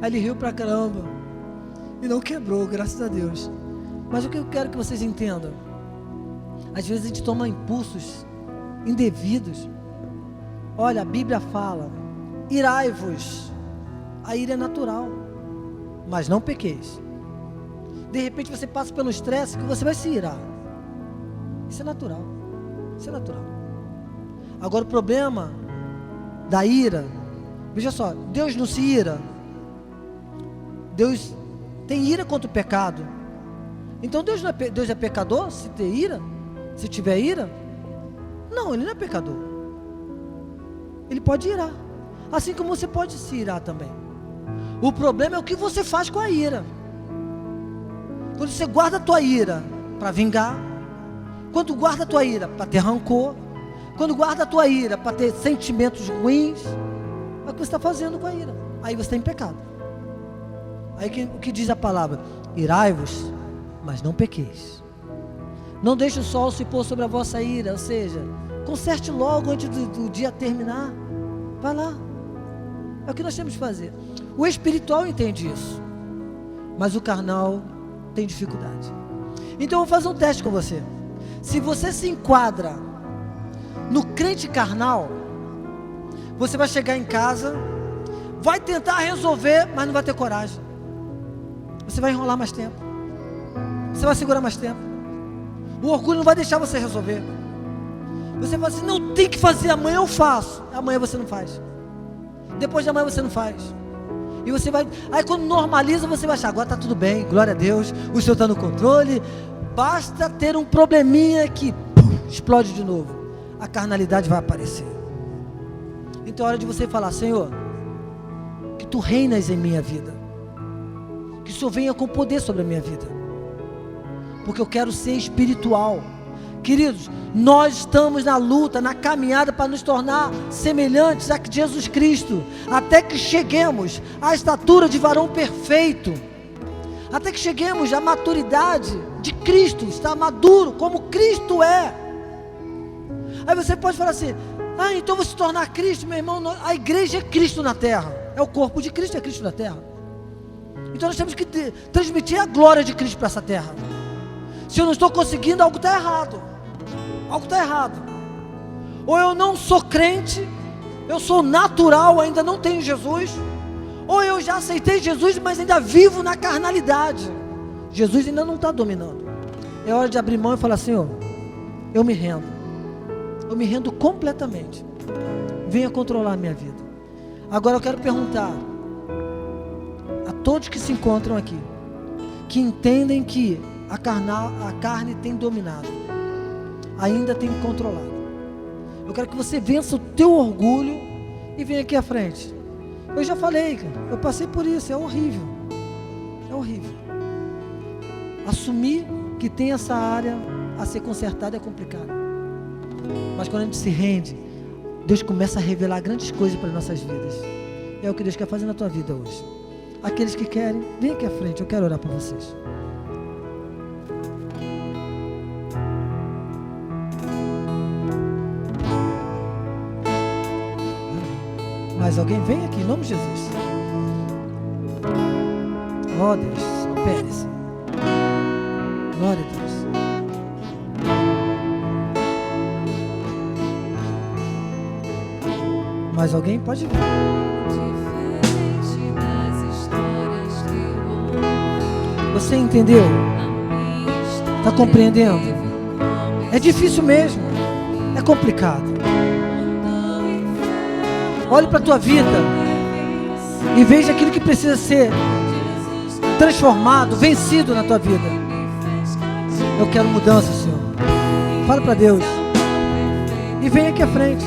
Aí ele riu pra caramba. E não quebrou, graças a Deus. Mas o que eu quero que vocês entendam, às vezes a gente toma impulsos indevidos. Olha, a Bíblia fala: irai-vos. A ira é natural, mas não pequeis. De repente você passa pelo estresse que você vai se irar. Isso é natural. Isso é natural. Agora o problema da ira, veja só, Deus não se ira. Deus tem ira contra o pecado. Então Deus é pecador se ter ira? Se tiver ira? Não, Ele não é pecador. Ele pode irar, assim como você pode se irar também. O problema é o que você faz com a ira. Quando você guarda a tua ira para vingar, quando guarda a tua ira para ter rancor, quando guarda a tua ira para ter sentimentos ruins, é o que você está fazendo com a ira. Aí você está em pecado. Aí o que diz a palavra? Irai-vos, mas não pequeis. Não deixe o sol se pôr sobre a vossa ira, ou seja, conserte logo antes do dia terminar. Vai lá. É o que nós temos que fazer. O espiritual entende isso, mas o carnal tem dificuldade. Então eu vou fazer um teste com você. Se você se enquadra no crente carnal, você vai chegar em casa, vai tentar resolver, mas não vai ter coragem. Você vai enrolar mais tempo, você vai segurar mais tempo. O orgulho não vai deixar você resolver. Você vai assim: não, tem que fazer, amanhã eu faço. Amanhã você não faz. Depois de amanhã você não faz. E você vai, aí quando normaliza, você vai achar: agora está tudo bem, glória a Deus, o Senhor está no controle. Basta ter um probleminha que explode de novo, a carnalidade vai aparecer. Então é hora de você falar: Senhor, que Tu reinas em minha vida, que o Senhor venha com poder sobre a minha vida, porque eu quero ser espiritual. Queridos, nós estamos na luta, na caminhada para nos tornar semelhantes a Jesus Cristo, até que cheguemos à estatura de varão perfeito, até que cheguemos à maturidade de Cristo, estar maduro como Cristo é. Aí você pode falar assim: ah, então vou se tornar Cristo, meu irmão. A igreja é Cristo na terra, é o corpo de Cristo, é Cristo na terra. Então nós temos que transmitir a glória de Cristo para essa terra. Se eu não estou conseguindo, algo está errado. Algo está errado. Ou eu não sou crente, eu sou natural, ainda não tenho Jesus. Ou eu já aceitei Jesus, mas ainda vivo na carnalidade. Jesus ainda não está dominando. É hora de abrir mão e falar: Senhor, eu me rendo. Eu me rendo completamente. Venha controlar a minha vida. Agora eu quero perguntar a todos que se encontram aqui, que entendem que a carne tem dominado, ainda tem controlado. Eu quero que você vença o teu orgulho e venha aqui à frente. Eu já falei, eu passei por isso, é horrível. É horrível. Assumir que tem essa área a ser consertada é complicado. Mas quando a gente se rende, Deus começa a revelar grandes coisas para as nossas vidas. É o que Deus quer fazer na tua vida hoje. Aqueles que querem, vem aqui à frente, eu quero orar por vocês. Mais alguém? Vem aqui, em nome de Jesus. Oh Deus, opere-se. Glória a Deus. Mais alguém? Pode vir. Você entendeu? Está compreendendo? É difícil mesmo. É complicado. Olhe para a tua vida e veja aquilo que precisa ser transformado, vencido na tua vida. Eu quero mudança, Senhor. Fala para Deus e vem aqui à frente.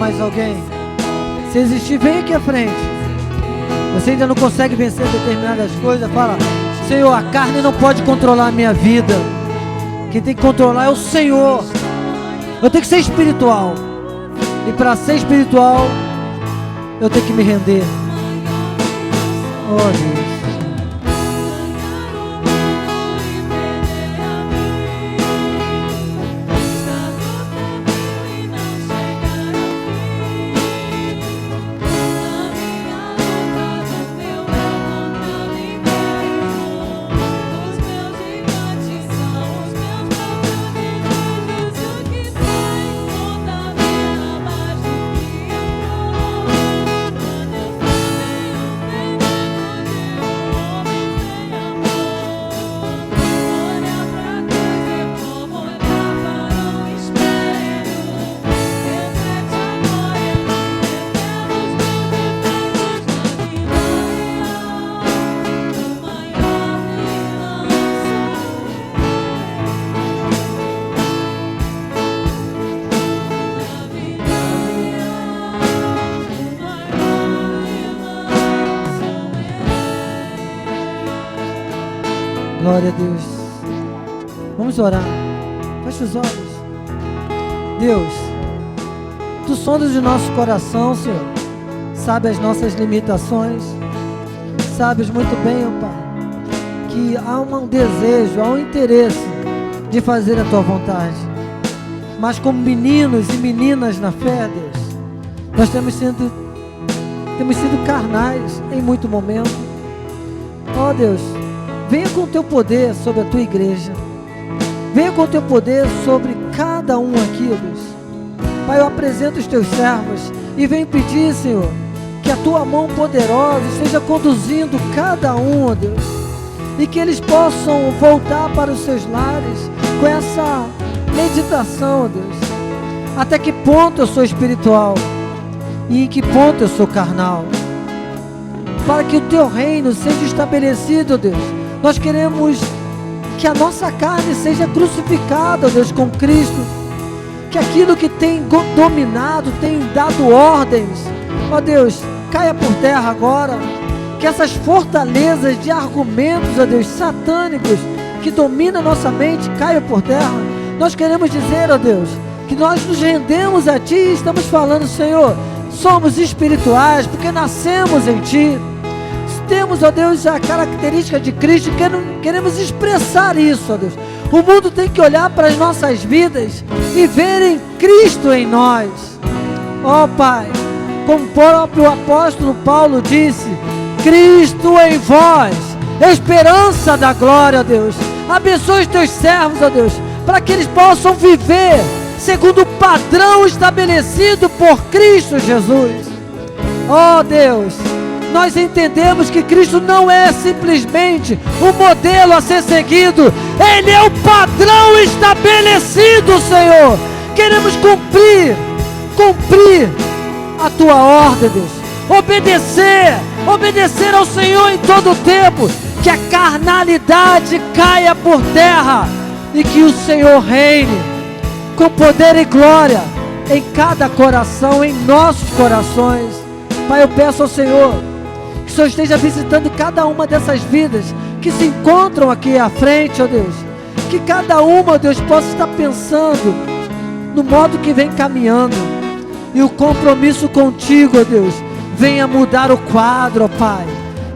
mais alguém? Se existir, vem aqui à frente. Você ainda não consegue vencer determinadas coisas, fala: Senhor, a carne não pode controlar a minha vida. Quem tem que controlar é o Senhor. Eu tenho que ser espiritual. E para ser espiritual, eu tenho que me render. Oh Deus. Glória a Deus. Vamos orar. Feche os olhos. Deus, Tu sondas o nosso coração, Senhor. Sabe as nossas limitações. Sabes muito bem, ó Pai, que há um desejo, há um interesse de fazer a Tua vontade. Mas como meninos e meninas na fé, Deus, nós temos sido carnais em muito momento. Ó Deus, venha com o Teu poder sobre a Tua igreja. Venha com o Teu poder sobre cada um aqui, ó Deus. Pai, eu apresento os Teus servos e venho pedir, Senhor, que a Tua mão poderosa esteja conduzindo cada um, ó Deus. E que eles possam voltar para os seus lares com essa meditação, ó Deus. Até que ponto eu sou espiritual e em que ponto eu sou carnal. Para que o Teu reino seja estabelecido, ó Deus. Nós queremos que a nossa carne seja crucificada, ó Deus, com Cristo. Que aquilo que tem dominado, tem dado ordens, ó Deus, caia por terra agora. Que essas fortalezas de argumentos, ó Deus, satânicos, que dominam nossa mente, caiam por terra. Nós queremos dizer, ó Deus, que nós nos rendemos a Ti e estamos falando: Senhor, somos espirituais porque nascemos em Ti. Temos, ó Deus, a característica de Cristo e queremos expressar isso, ó Deus. O mundo tem que olhar para as nossas vidas e verem Cristo em nós. Ó Pai, como o próprio apóstolo Paulo disse: Cristo em vós, esperança da glória, ó Deus. Abençoe os Teus servos, ó Deus, para que eles possam viver segundo o padrão estabelecido por Cristo Jesus. Ó Deus, nós entendemos que Cristo não é simplesmente um modelo a ser seguido, Ele é o padrão estabelecido, Senhor. Queremos cumprir a Tua ordem, Deus. Obedecer ao Senhor em todo o tempo. Que a carnalidade caia por terra e que o Senhor reine com poder e glória em cada coração, em nossos corações. Pai, eu peço ao Senhor que o Senhor esteja visitando cada uma dessas vidas que se encontram aqui à frente, ó Deus. Que cada uma, ó Deus, possa estar pensando no modo que vem caminhando. E o compromisso contigo, ó Deus, venha mudar o quadro, ó Pai.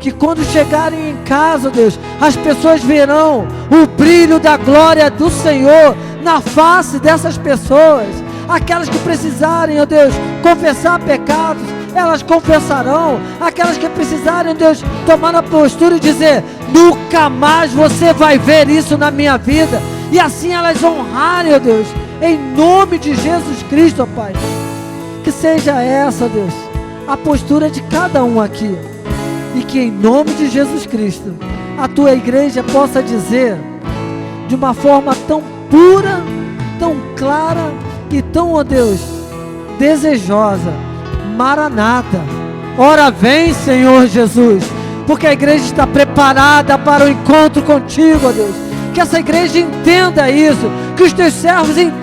Que quando chegarem em casa, ó Deus, as pessoas verão o brilho da glória do Senhor na face dessas pessoas. Aquelas que precisarem, ó Deus, confessar pecados, elas confessarão. Aquelas que precisarem, ó Deus, tomar a postura e dizer: nunca mais você vai ver isso na minha vida. E assim elas honrarem, ó Deus, em nome de Jesus Cristo, ó Pai. Que seja essa, ó Deus, a postura de cada um aqui. E que em nome de Jesus Cristo, a Tua igreja possa dizer de uma forma tão pura, tão clara e tão, ó Deus, desejosa: Maranata, ora vem, Senhor Jesus. Porque a igreja está preparada para o encontro contigo, ó Deus. Que essa igreja entenda isso, que os Teus servos entendam